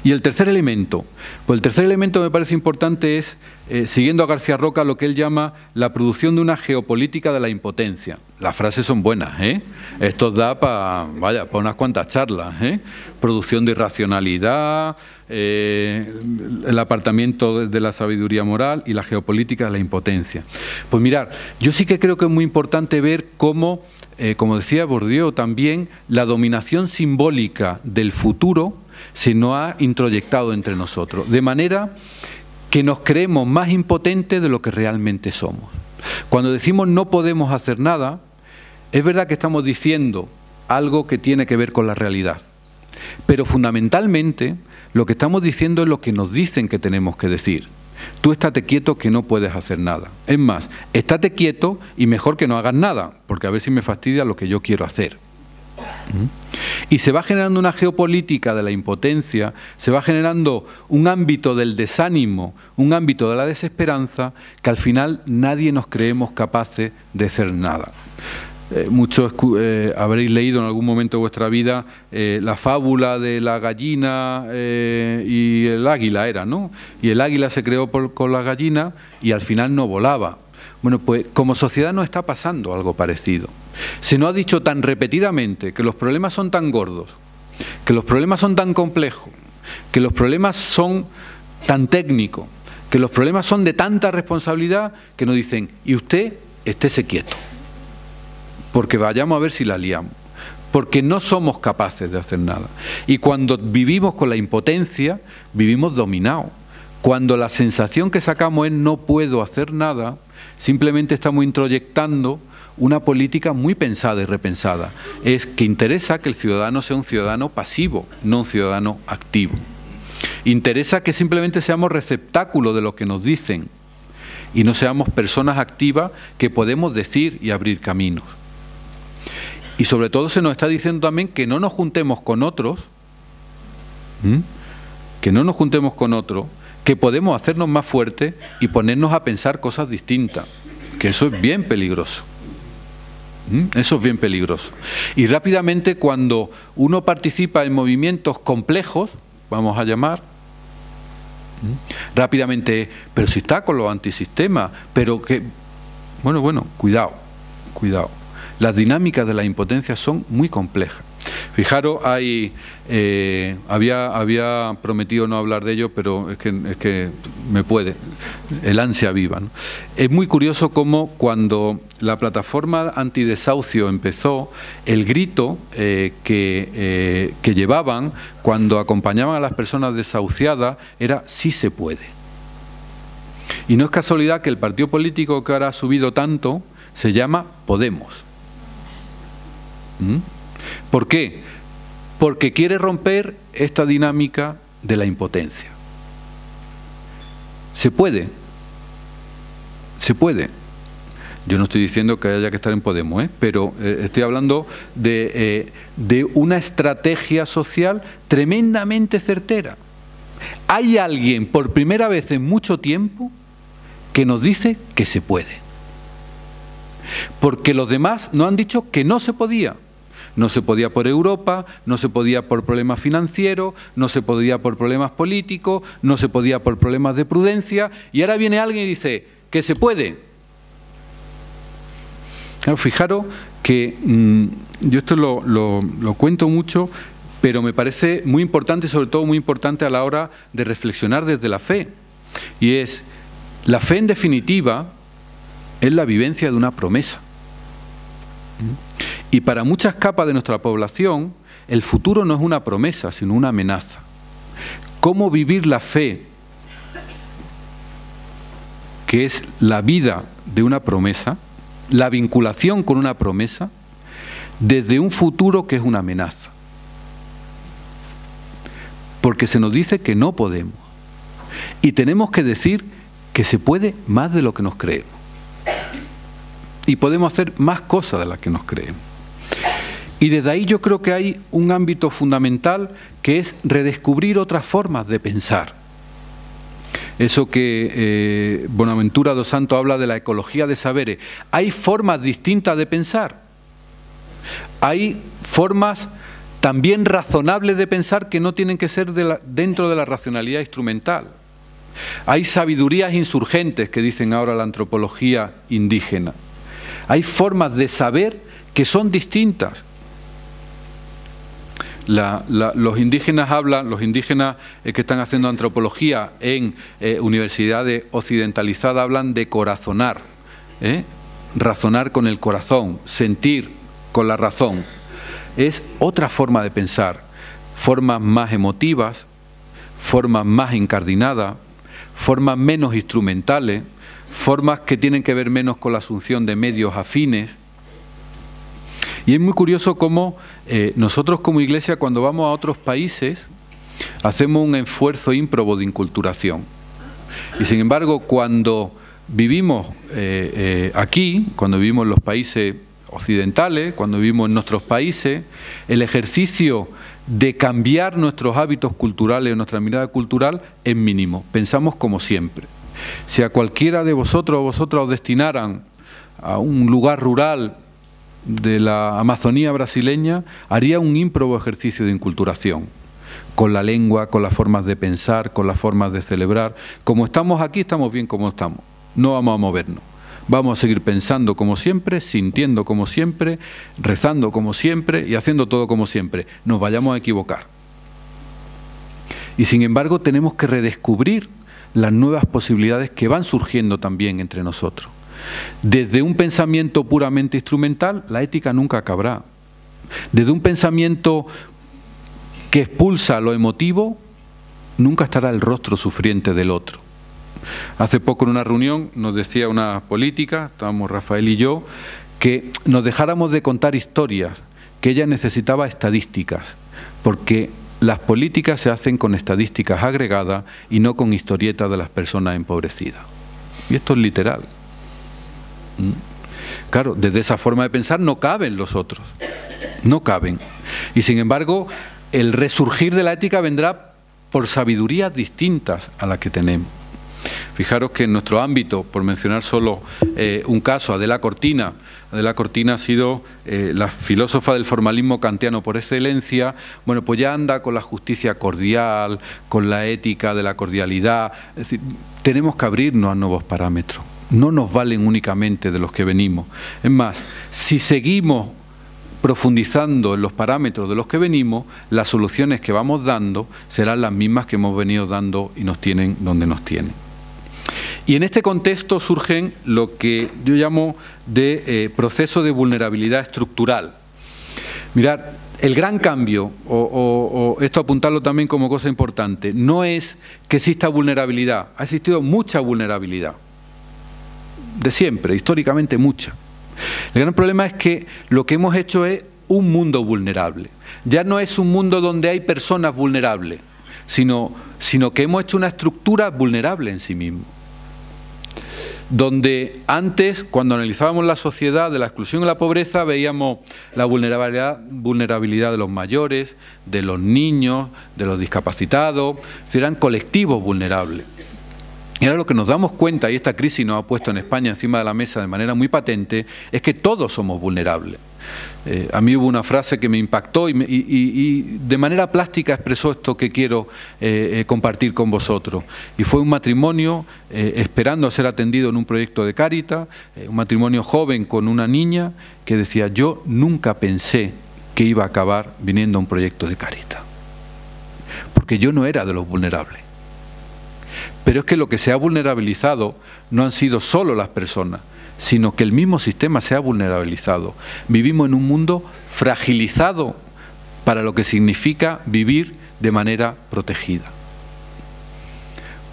Y el tercer elemento, pues el tercer elemento me parece importante es, siguiendo a García Roca, lo que él llama la producción de una geopolítica de la impotencia. Las frases son buenas, ¿eh? Esto da para unas cuantas charlas, ¿eh? Producción de irracionalidad, el apartamiento de la sabiduría moral y la geopolítica de la impotencia. Pues mirad, yo sí que creo que es muy importante ver cómo, como decía Bourdieu también, la dominación simbólica del futuro se nos ha introyectado entre nosotros, de manera que nos creemos más impotentes de lo que realmente somos. Cuando decimos no podemos hacer nada, es verdad que estamos diciendo algo que tiene que ver con la realidad, pero fundamentalmente lo que estamos diciendo es lo que nos dicen que tenemos que decir. Tú estate quieto que no puedes hacer nada. Es más, estate quieto y mejor que no hagas nada, porque a ver si me fastidia lo que yo quiero hacer. Y se va generando una geopolítica de la impotencia, se va generando un ámbito del desánimo, un ámbito de la desesperanza, que al final nadie nos creemos capaces de hacer nada. Muchos habréis leído en algún momento de vuestra vida la fábula de la gallina y el águila, era, ¿no? Y el águila se creó con la gallina y al final no volaba. Bueno, pues como sociedad nos está pasando algo parecido. Se nos ha dicho tan repetidamente que los problemas son tan gordos, que los problemas son tan complejos, que los problemas son tan técnicos, que los problemas son de tanta responsabilidad, que nos dicen, y usted estése quieto, porque vayamos a ver si la liamos, porque no somos capaces de hacer nada. Y cuando vivimos con la impotencia, vivimos dominados. Cuando la sensación que sacamos es no puedo hacer nada, simplemente estamos introyectando una política muy pensada y repensada. Es que interesa que el ciudadano sea un ciudadano pasivo, no un ciudadano activo. Interesa que simplemente seamos receptáculo de lo que nos dicen y no seamos personas activas que podemos decir y abrir caminos. Y sobre todo se nos está diciendo también que no nos juntemos con otros, que podemos hacernos más fuertes y ponernos a pensar cosas distintas, que eso es bien peligroso. Eso es bien peligroso. Y rápidamente, cuando uno participa en movimientos complejos, vamos a llamar, rápidamente, pero si está con los antisistemas, pero que... Bueno, cuidado. Las dinámicas de la impotencia son muy complejas. Fijaros, había prometido no hablar de ello, pero es que me puede, el ansia viva, ¿no? Es muy curioso cómo cuando la plataforma antidesahucio empezó, el grito que llevaban cuando acompañaban a las personas desahuciadas era sí se puede. Y no es casualidad que el partido político que ahora ha subido tanto se llama Podemos. ¿Por qué? Porque quiere romper esta dinámica de la impotencia. Se puede. Se puede. Yo no estoy diciendo que haya que estar en Podemos, pero estoy hablando de una estrategia social tremendamente certera. Hay alguien, por primera vez en mucho tiempo, que nos dice que se puede. Porque los demás nos han dicho que no se podía. No se podía por Europa, no se podía por problemas financieros, no se podía por problemas políticos, no se podía por problemas de prudencia, y ahora viene alguien y dice que se puede. Claro, fijaros que yo esto lo cuento mucho, pero me parece muy importante, sobre todo muy importante a la hora de reflexionar desde la fe. Y es, la fe en definitiva es la vivencia de una promesa. Y para muchas capas de nuestra población, el futuro no es una promesa, sino una amenaza. ¿Cómo vivir la fe, que es la vida de una promesa, la vinculación con una promesa, desde un futuro que es una amenaza? Porque se nos dice que no podemos. Y tenemos que decir que se puede más de lo que nos creemos. Y podemos hacer más cosas de las que nos creemos. Y desde ahí yo creo que hay un ámbito fundamental que es redescubrir otras formas de pensar. Eso que Bonaventura dos Santos habla de la ecología de saberes. Hay formas distintas de pensar. Hay formas también razonables de pensar que no tienen que ser dentro de la racionalidad instrumental. Hay sabidurías insurgentes que dicen ahora la antropología indígena. Hay formas de saber que son distintas. Los indígenas hablan, los indígenas que están haciendo antropología en universidades occidentalizadas hablan de corazonar, razonar con el corazón, sentir con la razón. Es otra forma de pensar, formas más emotivas, formas más incardinadas, formas menos instrumentales, formas que tienen que ver menos con la asunción de medios afines. Y es muy curioso cómo nosotros como Iglesia, cuando vamos a otros países, hacemos un esfuerzo ímprobo de inculturación. Y sin embargo, cuando vivimos aquí, cuando vivimos en los países occidentales, cuando vivimos en nuestros países, el ejercicio de cambiar nuestros hábitos culturales, nuestra mirada cultural, es mínimo. Pensamos como siempre. Si a cualquiera de vosotros o vosotras os destinaran a un lugar rural de la Amazonía brasileña, haría un ímprobo ejercicio de inculturación, con la lengua, con las formas de pensar, con las formas de celebrar. Como estamos aquí, estamos bien como estamos, no vamos a movernos. Vamos a seguir pensando como siempre, sintiendo como siempre, rezando como siempre y haciendo todo como siempre. Nos vayamos a equivocar. Y sin embargo tenemos que redescubrir las nuevas posibilidades que van surgiendo también entre nosotros. Desde un pensamiento puramente instrumental, la ética nunca acabará. Desde un pensamiento que expulsa lo emotivo, nunca estará el rostro sufriente del otro. Hace poco en una reunión nos decía una política, estábamos Rafael y yo, que nos dejáramos de contar historias, que ella necesitaba estadísticas, porque las políticas se hacen con estadísticas agregadas y no con historietas de las personas empobrecidas. Y esto es literal. Claro, desde esa forma de pensar no caben los otros, no caben. Y sin embargo, el resurgir de la ética vendrá por sabidurías distintas a las que tenemos. Fijaros que en nuestro ámbito, por mencionar solo un caso, Adela Cortina ha sido la filósofa del formalismo kantiano por excelencia. Bueno, pues ya anda con la justicia cordial, con la ética de la cordialidad. Es decir, tenemos que abrirnos a nuevos parámetros. No nos valen únicamente de los que venimos. Es más, si seguimos profundizando en los parámetros de los que venimos, las soluciones que vamos dando serán las mismas que hemos venido dando y nos tienen donde nos tienen. Y en este contexto surgen lo que yo llamo de proceso de vulnerabilidad estructural. Mirad, el gran cambio, o esto apuntarlo también como cosa importante, no es que exista vulnerabilidad, ha existido mucha vulnerabilidad, de siempre, históricamente mucha. El gran problema es que lo que hemos hecho es un mundo vulnerable. Ya no es un mundo donde hay personas vulnerables, sino que hemos hecho una estructura vulnerable en sí mismo. Donde antes, cuando analizábamos la sociedad de la exclusión y la pobreza, veíamos la vulnerabilidad de los mayores, de los niños, de los discapacitados, eran colectivos vulnerables. Y ahora lo que nos damos cuenta, y esta crisis nos ha puesto en España encima de la mesa de manera muy patente, es que todos somos vulnerables. A mí hubo una frase que me impactó y de manera plástica expresó esto que quiero compartir con vosotros. Y fue un matrimonio esperando a ser atendido en un proyecto de Cáritas, un matrimonio joven con una niña que decía: yo nunca pensé que iba a acabar viniendo a un proyecto de Cáritas, porque yo no era de los vulnerables. Pero es que lo que se ha vulnerabilizado no han sido solo las personas, sino que el mismo sistema se ha vulnerabilizado. Vivimos en un mundo fragilizado para lo que significa vivir de manera protegida.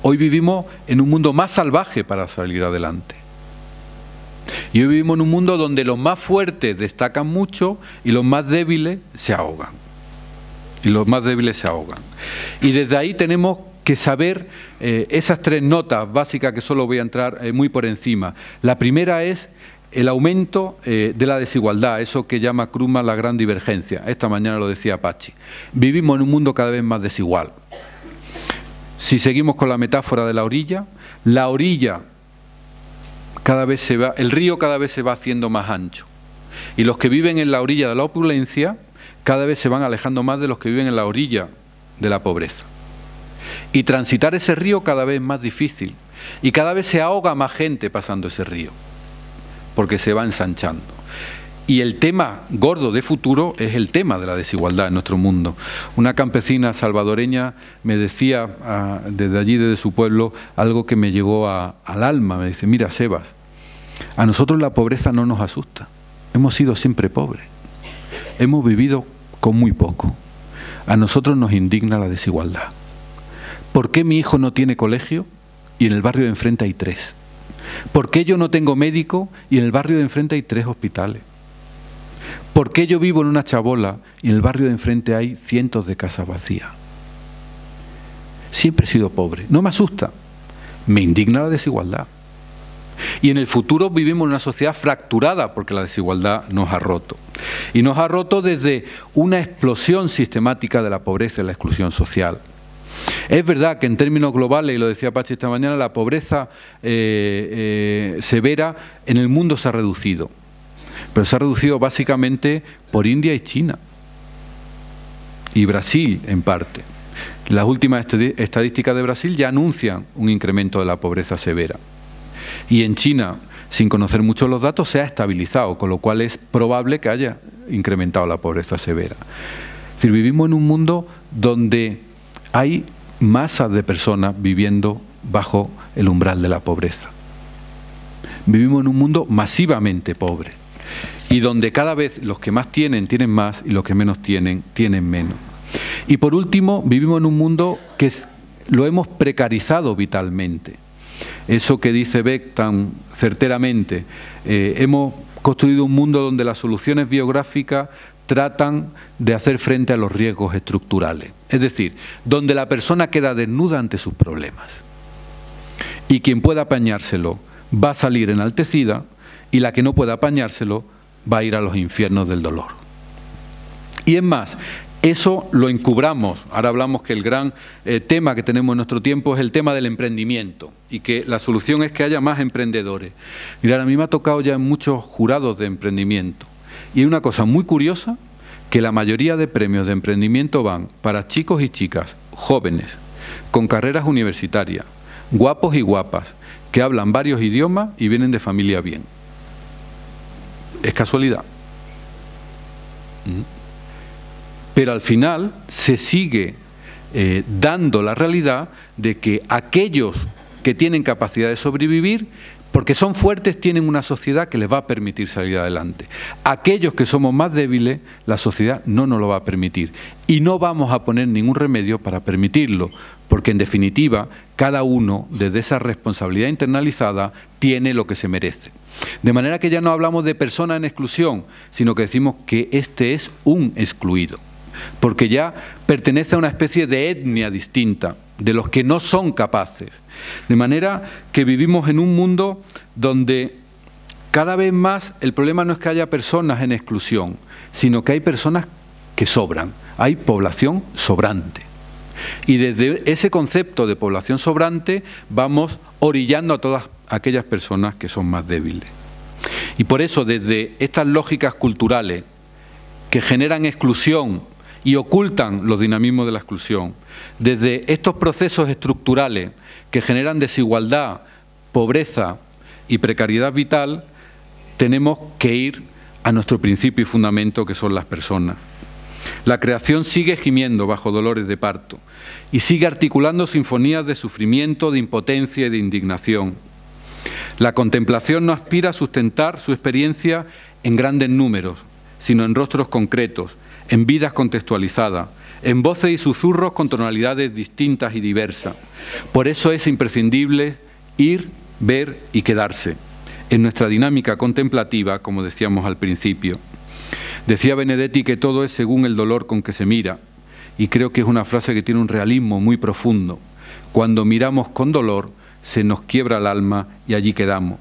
Hoy vivimos en un mundo más salvaje para salir adelante. Y hoy vivimos en un mundo donde los más fuertes destacan mucho y los más débiles se ahogan. Y desde ahí tenemos que saber esas tres notas básicas que solo voy a entrar muy por encima. La primera es el aumento de la desigualdad, eso que llama Krugman la gran divergencia. Esta mañana lo decía Pachi. Vivimos en un mundo cada vez más desigual. Si seguimos con la metáfora de la orilla cada vez se va, el río cada vez se va haciendo más ancho. Y los que viven en la orilla de la opulencia cada vez se van alejando más de los que viven en la orilla de la pobreza. Y transitar ese río cada vez es más difícil. Y cada vez se ahoga más gente pasando ese río, porque se va ensanchando. Y el tema gordo de futuro es el tema de la desigualdad en nuestro mundo. Una campesina salvadoreña me decía desde allí, desde su pueblo, algo que me llegó al alma. Me dice: mira, Sebas, a nosotros la pobreza no nos asusta. Hemos sido siempre pobres. Hemos vivido con muy poco. A nosotros nos indigna la desigualdad. ¿Por qué mi hijo no tiene colegio y en el barrio de enfrente hay 3? ¿Por qué yo no tengo médico y en el barrio de enfrente hay 3 hospitales? ¿Por qué yo vivo en una chabola y en el barrio de enfrente hay cientos de casas vacías? Siempre he sido pobre. No me asusta. Me indigna la desigualdad. Y en el futuro vivimos en una sociedad fracturada porque la desigualdad nos ha roto. Y nos ha roto desde una explosión sistemática de la pobreza y la exclusión social. Es verdad que en términos globales, y lo decía Pachi esta mañana, la pobreza severa en el mundo se ha reducido. Pero se ha reducido básicamente por India y China. Y Brasil, en parte. Las últimas estadísticas de Brasil ya anuncian un incremento de la pobreza severa. Y en China, sin conocer mucho los datos, se ha estabilizado, con lo cual es probable que haya incrementado la pobreza severa. Es decir, vivimos en un mundo donde hay masas de personas viviendo bajo el umbral de la pobreza. Vivimos en un mundo masivamente pobre y donde cada vez los que más tienen, tienen más y los que menos tienen, tienen menos. Y por último, vivimos en un mundo que lo hemos precarizado vitalmente. Eso que dice Beck tan certeramente, hemos construido un mundo donde las soluciones biográficas tratan de hacer frente a los riesgos estructurales. Es decir, donde la persona queda desnuda ante sus problemas. Y quien pueda apañárselo va a salir enaltecida y la que no pueda apañárselo va a ir a los infiernos del dolor. Y es más, eso lo encubramos. Ahora hablamos que el gran tema que tenemos en nuestro tiempo es el tema del emprendimiento y que la solución es que haya más emprendedores. Mirad, a mí me ha tocado ya en muchos jurados de emprendimiento. Y hay una cosa muy curiosa, que la mayoría de premios de emprendimiento van para chicos y chicas jóvenes, con carreras universitarias, guapos y guapas, que hablan varios idiomas y vienen de familia bien. ¿Es casualidad? Pero al final se sigue dando la realidad de que aquellos que tienen capacidad de sobrevivir Porque son fuertes, tienen una sociedad que les va a permitir salir adelante. Aquellos que somos más débiles, la sociedad no nos lo va a permitir. Y no vamos a poner ningún remedio para permitirlo, porque en definitiva, cada uno, desde esa responsabilidad internalizada, tiene lo que se merece. De manera que ya no hablamos de persona en exclusión, sino que decimos que este es un excluido, porque ya pertenece a una especie de etnia distinta, de los que no son capaces. De manera que vivimos en un mundo donde cada vez más el problema no es que haya personas en exclusión, sino que hay personas que sobran, hay población sobrante. Y desde ese concepto de población sobrante vamos orillando a todas aquellas personas que son más débiles. Y por eso, desde estas lógicas culturales que generan exclusión y ocultan los dinamismos de la exclusión, desde estos procesos estructurales que generan desigualdad, pobreza y precariedad vital, tenemos que ir a nuestro principio y fundamento, que son las personas. La creación sigue gimiendo bajo dolores de parto y sigue articulando sinfonías de sufrimiento, de impotencia y de indignación. La contemplación no aspira a sustentar su experiencia en grandes números, sino en rostros concretos, en vidas contextualizadas, en voces y susurros con tonalidades distintas y diversas. Por eso es imprescindible ir, ver y quedarse en nuestra dinámica contemplativa, como decíamos al principio. Decía Benedetti que todo es según el dolor con que se mira, y creo que es una frase que tiene un realismo muy profundo. Cuando miramos con dolor, se nos quiebra el alma y allí quedamos.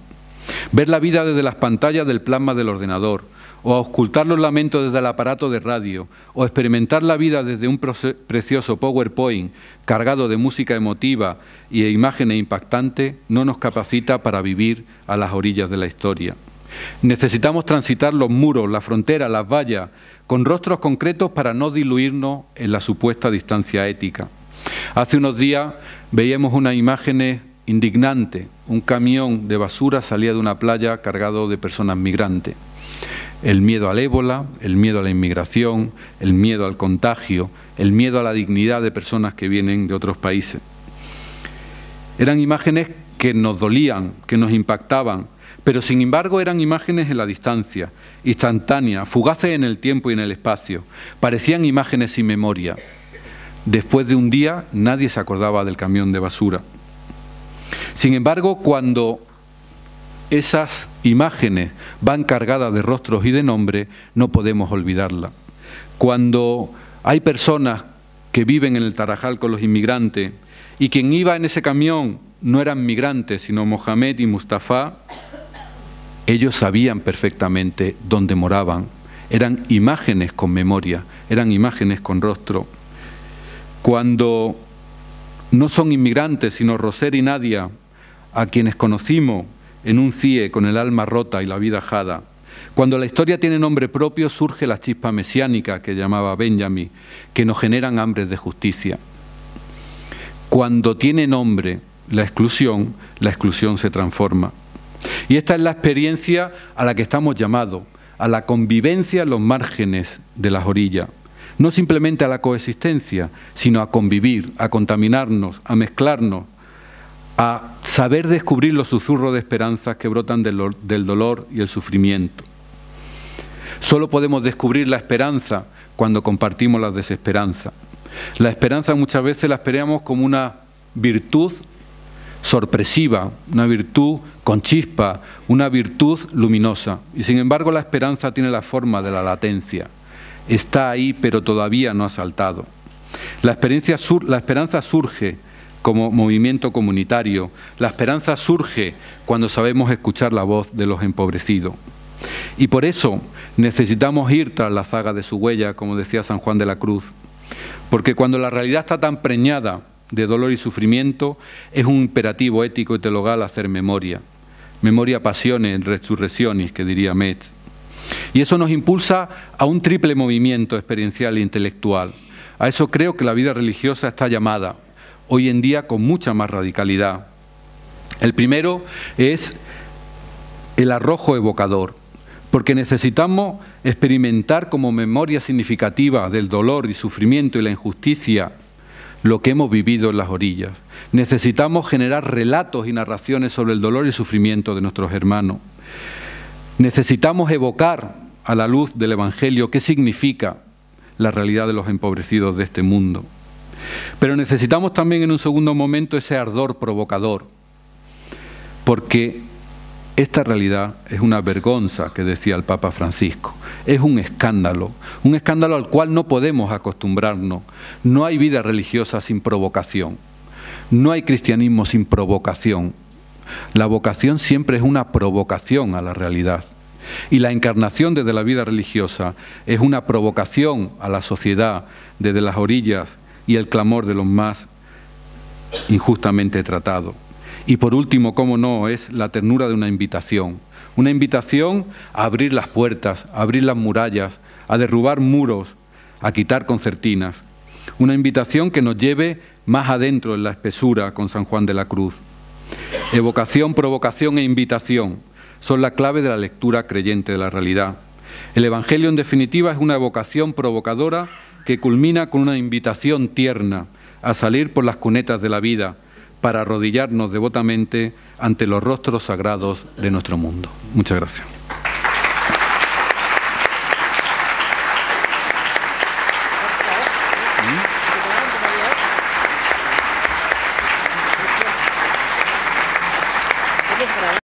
Ver la vida desde las pantallas del plasma del ordenador, o auscultar los lamentos desde el aparato de radio, o experimentar la vida desde un precioso PowerPoint cargado de música emotiva y de imágenes impactantes, no nos capacita para vivir a las orillas de la historia. Necesitamos transitar los muros, la frontera, las vallas, con rostros concretos para no diluirnos en la supuesta distancia ética. Hace unos días veíamos unas imágenes indignantes. Un camión de basura salía de una playa cargado de personas migrantes. El miedo al ébola, el miedo a la inmigración, el miedo al contagio, el miedo a la dignidad de personas que vienen de otros países. Eran imágenes que nos dolían, que nos impactaban, pero sin embargo eran imágenes en la distancia, instantáneas, fugaces en el tiempo y en el espacio. Parecían imágenes sin memoria. Después de un día nadie se acordaba del camión de basura. Sin embargo, cuando esas imágenes van cargadas de rostros y de nombres, no podemos olvidarlas. Cuando hay personas que viven en el Tarajal con los inmigrantes y quien iba en ese camión no eran migrantes, sino Mohamed y Mustafa, ellos sabían perfectamente dónde moraban. Eran imágenes con memoria, eran imágenes con rostro. Cuando no son inmigrantes, sino Roser y Nadia, a quienes conocimos en un CIE con el alma rota y la vida ajada. Cuando la historia tiene nombre propio, surge la chispa mesiánica que llamaba Benjamin, que nos generan hambres de justicia. Cuando tiene nombre la exclusión se transforma. Y esta es la experiencia a la que estamos llamados, a la convivencia en los márgenes de las orillas. No simplemente a la coexistencia, sino a convivir, a contaminarnos, a mezclarnos, a saber descubrir los susurros de esperanza que brotan del dolor y el sufrimiento. Solo podemos descubrir la esperanza cuando compartimos la desesperanza. La esperanza muchas veces la esperamos como una virtud sorpresiva, una virtud con chispa, una virtud luminosa. Y sin embargo la esperanza tiene la forma de la latencia. Está ahí, pero todavía no ha saltado. La esperanza surge como movimiento comunitario. La esperanza surge cuando sabemos escuchar la voz de los empobrecidos. Y por eso necesitamos ir tras la saga de su huella, como decía San Juan de la Cruz. Porque cuando la realidad está tan preñada de dolor y sufrimiento, es un imperativo ético y teologal hacer memoria. Memoria pasiones, resurrecciones, que diría Metz. Y eso nos impulsa a un triple movimiento experiencial e intelectual. A eso creo que la vida religiosa está llamada, hoy en día con mucha más radicalidad. El primero es el arrojo evocador, porque necesitamos experimentar como memoria significativa del dolor y sufrimiento y la injusticia lo que hemos vivido en las orillas. Necesitamos generar relatos y narraciones sobre el dolor y el sufrimiento de nuestros hermanos. Necesitamos evocar a la luz del Evangelio qué significa la realidad de los empobrecidos de este mundo. Pero necesitamos también en un segundo momento ese ardor provocador, porque esta realidad es una vergüenza, que decía el Papa Francisco, es un escándalo al cual no podemos acostumbrarnos. No hay vida religiosa sin provocación, no hay cristianismo sin provocación. La vocación siempre es una provocación a la realidad. Y la encarnación desde la vida religiosa es una provocación a la sociedad desde las orillas y el clamor de los más injustamente tratados. Y por último, cómo no, es la ternura de una invitación a abrir las puertas, a abrir las murallas, a derrubar muros, a quitar concertinas. Una invitación que nos lleve más adentro en la espesura con San Juan de la Cruz. Evocación, provocación e invitación son la clave de la lectura creyente de la realidad. El Evangelio, en definitiva, es una evocación provocadora que culmina con una invitación tierna a salir por las cunetas de la vida para arrodillarnos devotamente ante los rostros sagrados de nuestro mundo. Muchas gracias.